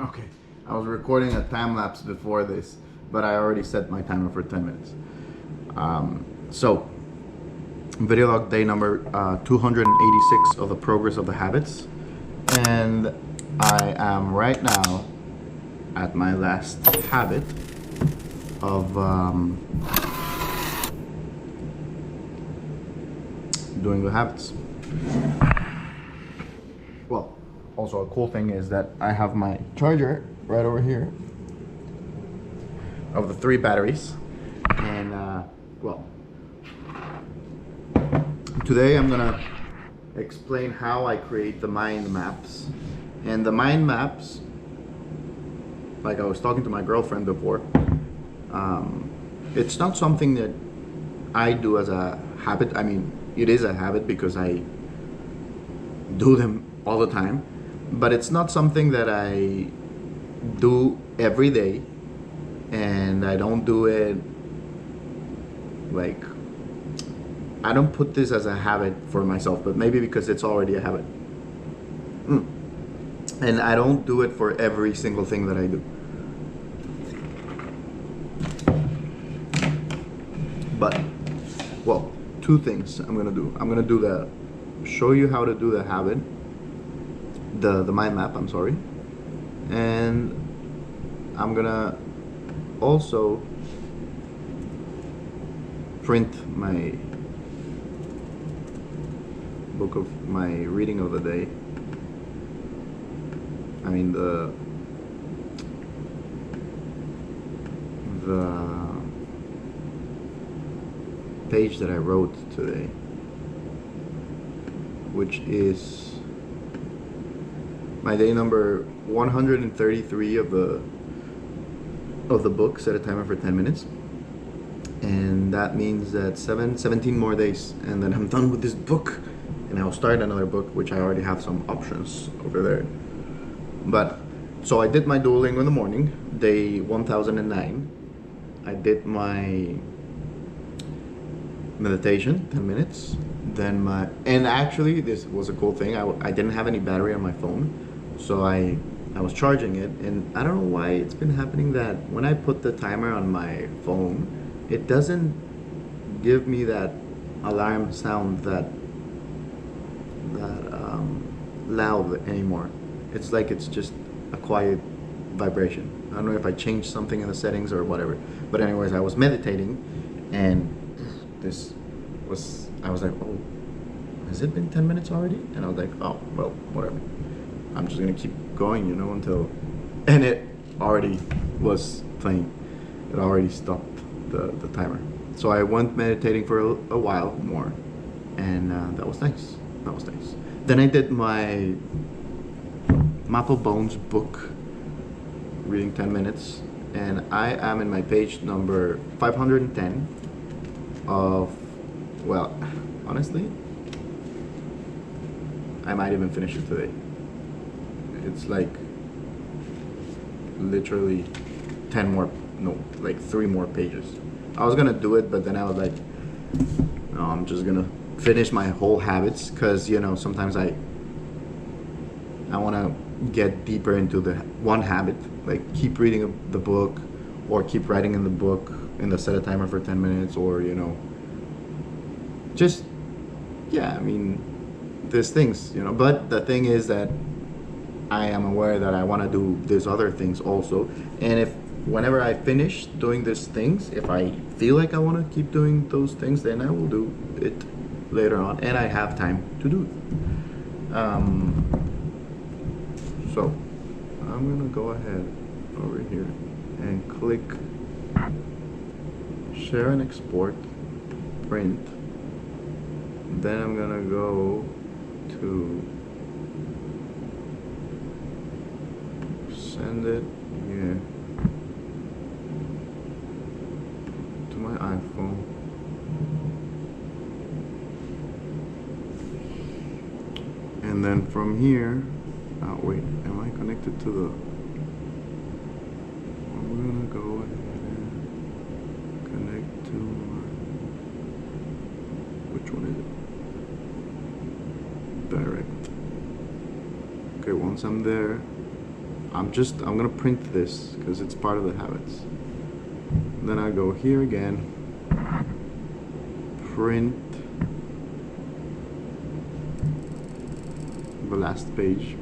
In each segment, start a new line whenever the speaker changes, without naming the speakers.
Okay, I was recording a time lapse before this, but I already set my timer for 10 minutes. So, video log day number 286 of the progress of the habits, and I am right now at my last habit of doing the habits. Well, also a cool thing is that I have my charger right over here of the 3 batteries, and well, today I'm gonna explain how I create the mind maps. And the mind maps, like I was talking to my girlfriend before, it's not something that I do as a habit. I mean, it is a habit because I do them all the time, but it's not something that I do every day, and I don't do it like, I don't put this as a habit for myself, but maybe because it's already a habit. And I don't do it for every single thing that I do. But, well, 2 things I'm gonna do. I'm gonna do show you how to do the habit, the mind map, I'm sorry. And I'm gonna also print my book of my reading of the day. I mean the page that I wrote today, which is my day number 133 of the book. Set a timer for 10 minutes, and that means that 17 more days, and then I'm done with this book, and I'll start another book, which I already have some options over there. But so I did my Duolingo in the morning, day 1009. I did my meditation, 10 minutes. Then and actually this was a cool thing. I didn't have any battery on my phone, so I was charging it, and I don't know why it's been happening that when I put the timer on my phone, it doesn't give me that alarm sound that loud anymore. It's like it's just a quiet vibration. I don't know if I changed something in the settings or whatever. But anyways, I was meditating, and I was like, oh, has it been 10 minutes already? And I was like, oh, well, whatever. I'm just gonna keep going, you know, until, and it already was playing. It already stopped the timer. So I went meditating for a while more, and that was nice. That was nice. Then I did my Map of Bones book, reading 10 minutes, and I am in my page number 510 of, well, honestly, I might even finish it today. It's like literally 10 more, no, like 3 more pages. I was gonna do it, but then I was like, no, I'm just gonna finish my whole habits, because, you know, sometimes I want to get deeper into the one habit, like keep reading the book, or keep writing in the book, and set a timer for 10 minutes, or, you know, just, yeah, I mean, there's things, you know. But the thing is that I am aware that I want to do these other things also, and whenever I finish doing these things, if I feel like I want to keep doing those things, then I will do it later on, and I have time to do it. So I'm gonna go ahead over here and click share and export, print. Then I'm gonna go to send it here to my iPhone. And then from here, oh wait, am I connected to the, I'm gonna go ahead and connect to my, which one is it? Direct. Okay, once I'm there, I'm gonna print this because it's part of the habits. Then I go here again, print the last page,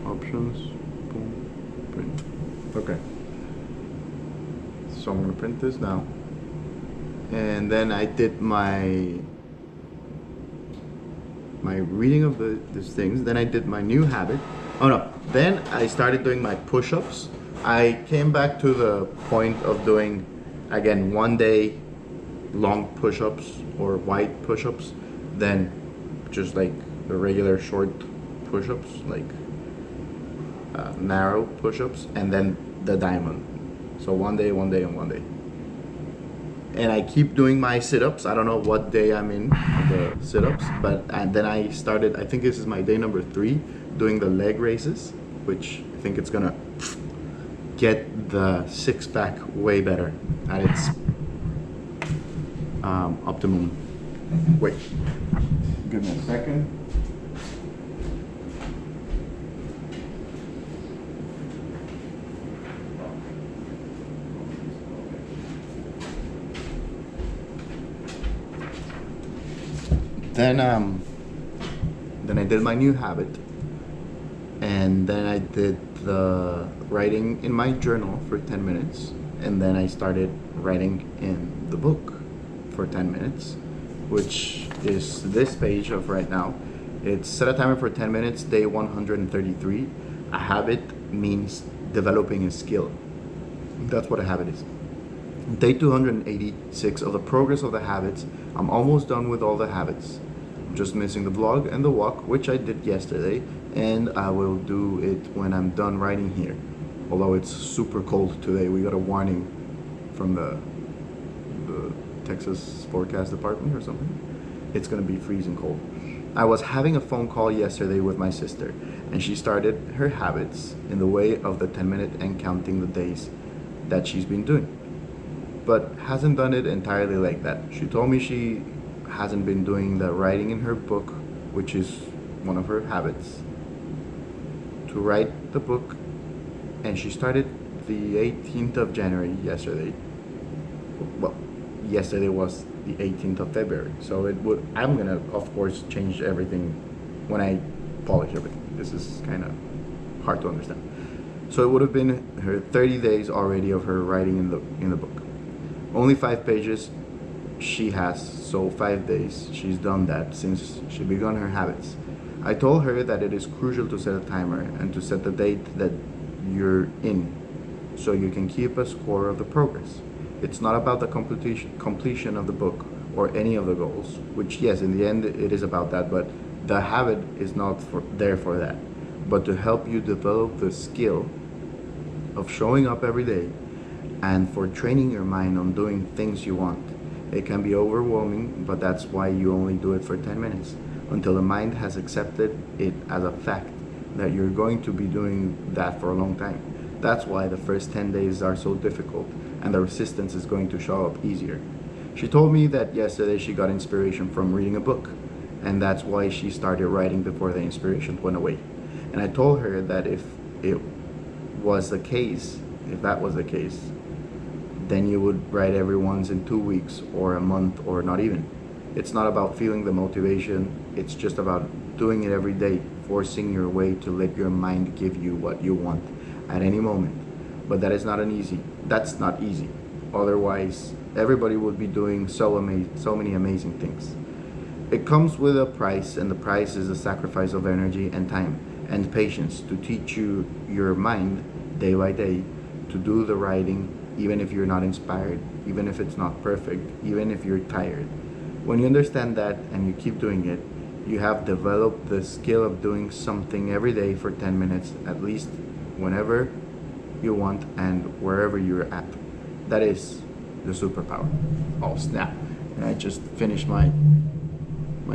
options, boom, print. Okay, so I'm gonna print this now, and then I did my reading of these things. Then I did my new habit. Oh no, then I started doing my push-ups. I came back to the point of doing, again, 1 day long push-ups or wide push-ups, then just like the regular short push-ups, like narrow push-ups, and then the diamond. So 1 day, 1 day, and 1 day. And I keep doing my sit-ups. I don't know what day I'm in the sit-ups, and then I started, I think this is my day number 3, doing the leg raises, which I think it's gonna get the six-pack way better at its optimum. Wait, give me a second. Then I did my new habit, and then I did the writing in my journal for 10 minutes, and then I started writing in the book for 10 minutes, which is this page of right now. It's set a timer for 10 minutes, day 133. A habit means developing a skill. That's what a habit is. Day 286 of the progress of the habits. I'm almost done with all the habits. I'm just missing the vlog and the walk, which I did yesterday, and I will do it when I'm done writing here. Although it's super cold today. We got a warning from the Texas forecast department or something. It's gonna be freezing cold. I was having a phone call yesterday with my sister, and she started her habits in the way of the 10-minute and counting the days that she's been doing, but hasn't done it entirely like that. She told me she hasn't been doing the writing in her book, which is one of her habits, to write the book, and she started the 18th of January yesterday. Well, yesterday was the 18th of February, so I'm gonna of course change everything when I polish everything. This is kind of hard to understand. So it would have been her 30 days already of her writing in the book. Only 5 pages she has, so 5 days she's done that since she began her habits. I told her that it is crucial to set a timer and to set the date that you're in, so you can keep a score of the progress. It's not about the completion of the book or any of the goals, which yes, in the end it is about that, but the habit is not there for that, but to help you develop the skill of showing up every day and for training your mind on doing things you want. It can be overwhelming, but that's why you only do it for 10 minutes, until the mind has accepted it as a fact that you're going to be doing that for a long time. That's why the first 10 days are so difficult, and the resistance is going to show up easier. She told me that yesterday she got inspiration from reading a book, and that's why she started writing before the inspiration went away. And I told her that if that was the case, then you would write every once in 2 weeks or a month or not even. It's not about feeling the motivation, it's just about doing it every day, forcing your way to let your mind give you what you want at any moment. But that's not easy. Otherwise, everybody would be doing so many amazing things. It comes with a price, and the price is the sacrifice of energy and time and patience to teach your mind day by day to do the writing, even if you're not inspired, even if it's not perfect, even if you're tired. When you understand that and you keep doing it, you have developed the skill of doing something every day for 10 minutes, at least whenever you want and wherever you're at. That is the superpower. Oh snap. And I just finished my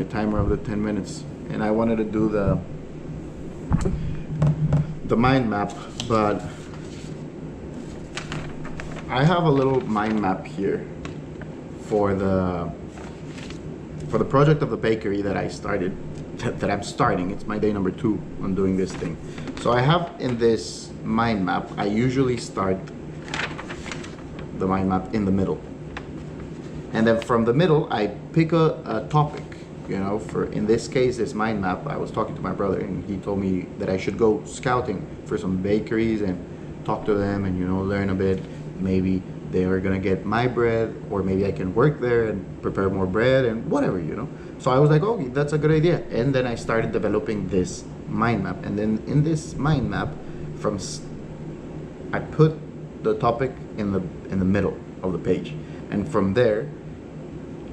timer of the 10 minutes, and I wanted to do the mind map, but I have a little mind map here for the project of the bakery that I started, that I'm starting. It's my day number 2 on doing this thing. So I have in this mind map, I usually start the mind map in the middle. And then from the middle, I pick a topic, you know, for, in this case, this mind map, I was talking to my brother and he told me that I should go scouting for some bakeries and talk to them and, you know, learn a bit. Maybe they are gonna get my bread, or maybe I can work there and prepare more bread and whatever, you know. So I was like, okay, that's a good idea. And then I started developing this mind map. And then in this mind map, I put the topic in the middle of the page. And from there,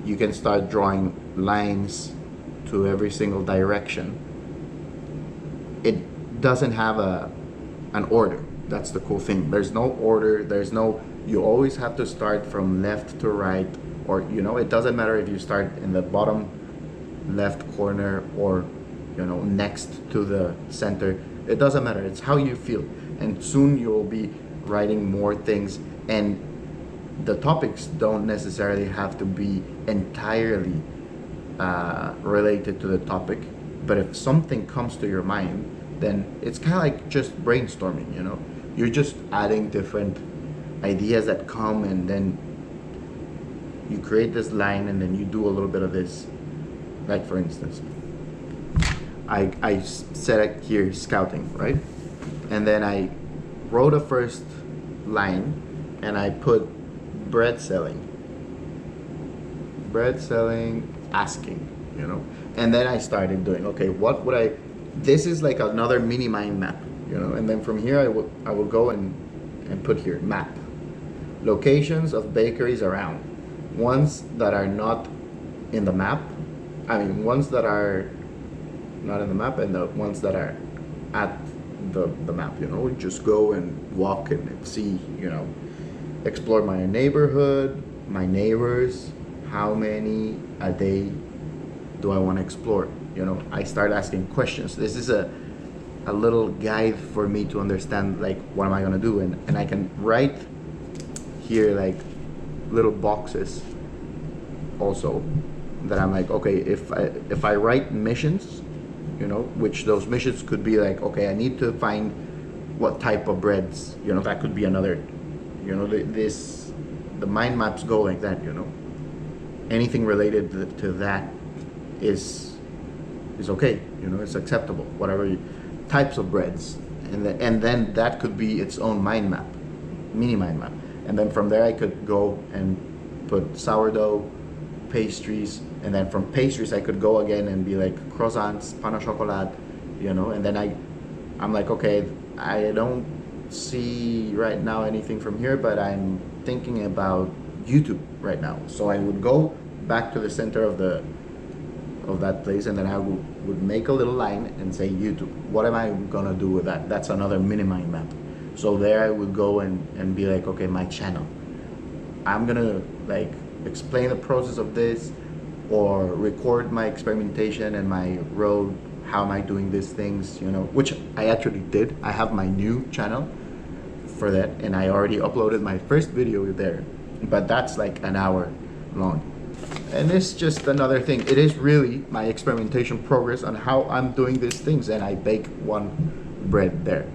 you can start drawing lines to every single direction. It doesn't have an order. That's the cool thing. There's no order. You always have to start from left to right, or, you know, it doesn't matter if you start in the bottom left corner or, you know, next to the center. It doesn't matter. It's how you feel. And soon you'll be writing more things, and the topics don't necessarily have to be entirely related to the topic, but if something comes to your mind, then it's kind of like just brainstorming, you know. You're just adding different ideas that come, and then you create this line, and then you do a little bit of this. Like, for instance, I set it here, scouting, right? And then I wrote a first line and I put bread selling, asking, you know. And then I started doing, okay, what would I, this is like another mini mind map, you know. And then from here I will go and put here, map, locations of bakeries around, ones that are not in the map, ones that are not in the map, and the ones that are at the map, you know. Just go and walk and see, you know, explore my neighborhood, my neighbors, how many a day do I want to explore, you know. I start asking questions. This is a little guide for me to understand, like, what am I gonna do, and I can write here like little boxes also that I'm like, okay, if I write missions, you know, which those missions could be like, okay, I need to find what type of breads, you know. That could be another, you know, the mind maps go like that, you know. Anything related to that is okay, you know, it's acceptable, whatever types of breads, and then that could be its own mind map, mini mind map. And then from there I could go and put sourdough, pastries, and then from pastries I could go again and be like croissants, pain au chocolat, you know. And then I'm like, okay, I don't see right now anything from here, but I'm thinking about YouTube right now. So I would go back to the center of that place, and then I would make a little line and say YouTube. What am I gonna do with that? That's another mini mind map. So there I would go and be like, okay, my channel, I'm gonna like explain the process of this, or record my experimentation and my road, how am I doing these things, you know, which I actually did. I have my new channel for that, and I already uploaded my first video there, but that's like an hour long. And it's just another thing. It is really my experimentation progress on how I'm doing these things, and I bake one bread there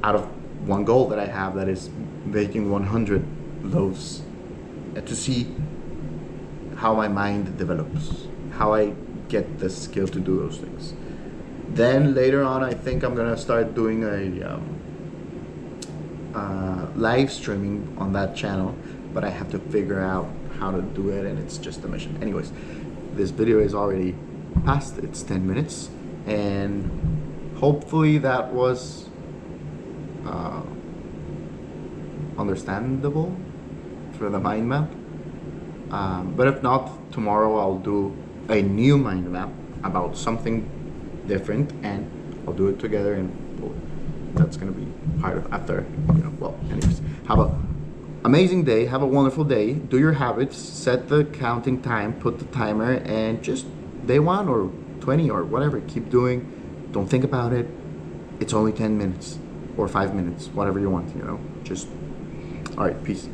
out of one goal that I have, that is baking 100 loaves, to see how my mind develops, how I get the skill to do those things. Then later on, I think I'm gonna start doing a live streaming on that channel, but I have to figure out how to do it, and it's just a mission. Anyways, this video is already past its 10 minutes, and hopefully that was understandable for the mind map. But if not, tomorrow I'll do a new mind map about something different, and I'll do it together, and that's gonna be part of after, you know. Well, anyways, have a amazing day, have a wonderful day, do your habits, set the counting time, put the timer, and just day 1 or 20 or whatever, keep doing. Don't think about it. It's only 10 minutes or 5 minutes, whatever you want, you know. Just, all right, peace.